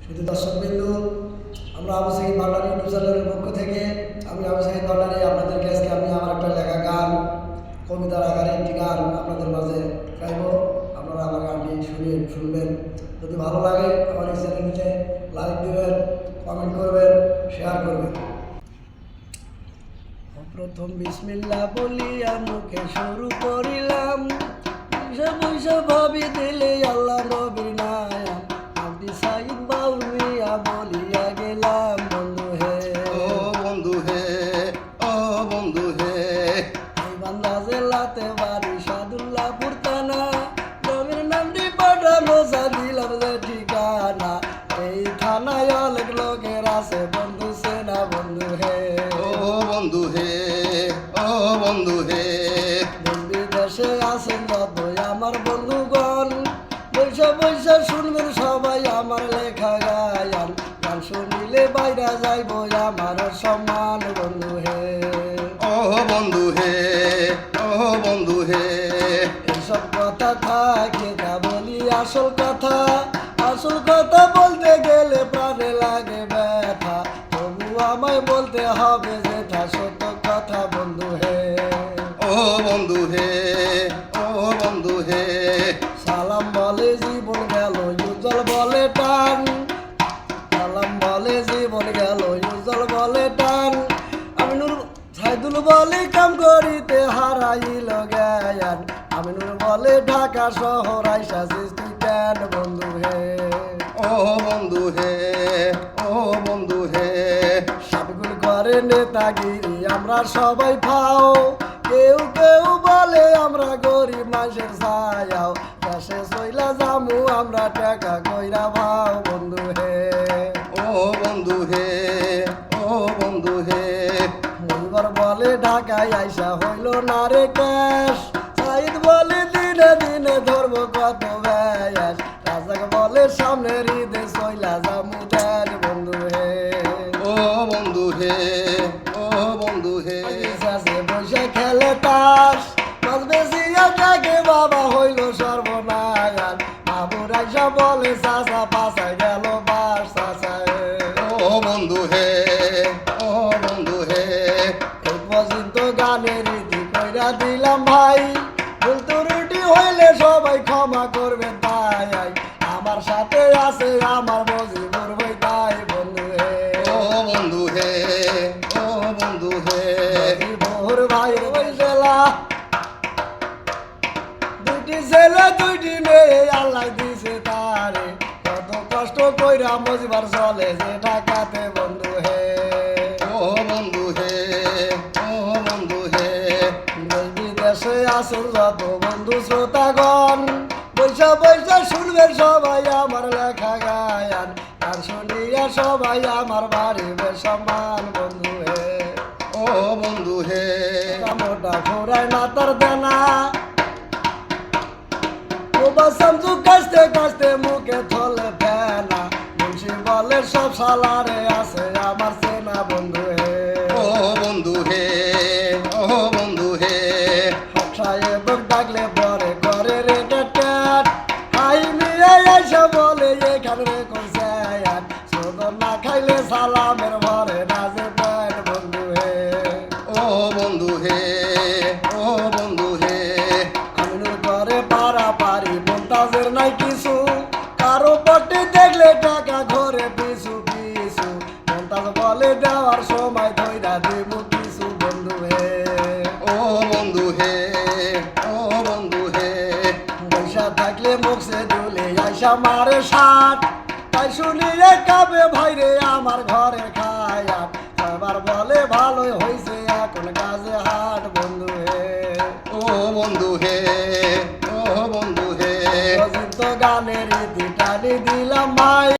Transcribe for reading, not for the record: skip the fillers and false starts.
শুধু দর্শকবিন্দু, আমরা আবু সাঈদ ভান্ডারী ইউটিউব চ্যানেলের পক্ষ থেকে আমি আবু সাঈদ ভান্ডারী আপনাদেরকে আজকে আমি আমার একটা লেখা গান, কবিতার আকারে একটি গান আপনাদের মাঝে গাইব। আপনারা আমার গানটি শুনবেন। যদি ভালো লাগে আমার এই চ্যানেলটিতে লাইক দেবেন, কমেন্ট করবেন, শেয়ার করবেন। প্রথম বিসমিল্লাহ বলিয়া মুখে শুরু করিলাম, বৈশা ভাবি দিলে আল্লাহ নবীর নাম, আবু সাঈদ বাউল মিয়া বলিয়া গেলাম। বন্ধু হে ও বন্ধু হে, ও বন্ধু হে, বান্দা জেলাতে বাড়ি সাদুল্লাহপুর থানা, জমির নামটি পাঠানো দিলাম যে ঠিকানা, এই থানায় অনেক লোকের আছে বন্ধু সেনা। বন্ধু হে, ও বন্ধু হে, ও বন্ধু হে, বিদেশে আছেন যত আমার বন্ধুগণ, বৈশা শুনবেন সবাই আমার লেখা গায়ান, গান শুনিলে বাইরা যাইব আমার সম্মান। বন্ধু হে, ও বন্ধু হে, ও বন্ধু হে, এসব কথা থাকে তা বলি আসল কথা, আসল কথা বলতে গেলে প্রাণে লাগে ব্যথা, তবু আমায় বলতে হবে যেটা সত্য কথা। বন্ধু হে, ও বন্ধু হে, ও বন্ধু হে, সালাম বলে জীবন গেল উজ্জ্বল বলে টান, সালাম বলে জীবন গেল উজ্জ্বল বলে টান, আমিনুর সাইদুল বলে কাম করিতে হারাইল জ্ঞান, আমিনুর বলে ঢাকা শহর আইসা সৃষ্টি কেন। বন্ধু হে, ও বন্ধু হে, ও বন্ধু হে, সাবগুল করে নেতাগিরি আমরা সবাই পাও, কেউ কেউ বলে আমরা গরিব মানুষের ছায়াও, দেশে চইলা জামু আমরা টাকা কইরা ভাও। বন্ধু হে, ও বন্ধু হে, ও বন্ধু হে, মঙ্গল বলে ঢাকায় আইসা হইল না রে ক্যাশ, সাইদ বলে দিনে দিনে ধরবো কত ব্যাস, রাজাক বলে সামনের ঈদে চইলা জামু দেন। বন্ধু হে, ও বন্ধু হে, ও বন্ধু হে, আছে বসে খেলে তাস, মাছ বেশিয়া থাকে বাবা হইল সর্বনাশ, বাবুর আইসা বলে চাচা পাশায় গেল বাস। চাচা ও বন্ধু হে, ও বন্ধু হে, এই পর্যন্ত গানের রীতি কইরা দিলাম ভাই, ভুল ত্রুটি হইলে সবাই ক্ষমা করবে তাই, আমার সাথে আছে আমার মজিবুর ভাই তাই। বন্ধু হে, ও বন্ধু হে, ও বন্ধু হে, মজিবুর ভাইয়ের ওই জেলা, দুটি ছেলে দুইটি মেয়ে আল্লাহ দিছে তারে, কত কষ্ট কইরা মজিবার চলে যে ঢাকাতে। বন্ধু হে, ও বন্ধু হে, ও বন্ধু হে, দেশ বিদেশে আসুন যত বন্ধু শ্রোতাগণ, বৈশা শুনবেন সবাই আমার লেখা গায়ান, আর শুনিয়া সবাই আমার বাড়ি বেসম্মান। বন্ধু হে, ও বন্ধু হে, মোটা ঘোরায় না তার দেনা, শামসু কাস্তে কাস্তে মুখে থলে ফেনা, মুন্সি বলে সব সালারে আছে আমার চেনা। বন্ধু হে, ও বন্ধু হে, ও বন্ধু হে, সাহেব ডাকলে পরে ঘরে রে ট্যাট, হাই মিয়া এসে বলে এখানে রে করছে সদর না খাইলে সালামের ভরে নাজে পেট। বন্ধু হে, ও বন্ধু হে, ও বন্ধু হে, আমিনুর ঘরে পারা পারি মন্তাজের নাই কিছু, কারো পটে দেখলে টাকা ঘরে পিছু পিছু, মন্তাজ বলে দেওয়ার সময় ধইরা দিব কিছু। বন্ধু হে, ও বন্ধু হে, ও বন্ধু হে, পয়সা থাকলে মুখে দুলে আইসা মারে সাত, তাই শুনিয়ে কাবে ভাইরে আমার ঘরে খায়, আবার বলে ভালোই হইছে এখন কাজে হাট। বন্ধু হে, ও বন্ধু হে, ও বন্ধু হে, গানের রীতি টানি দিলাম ভাই।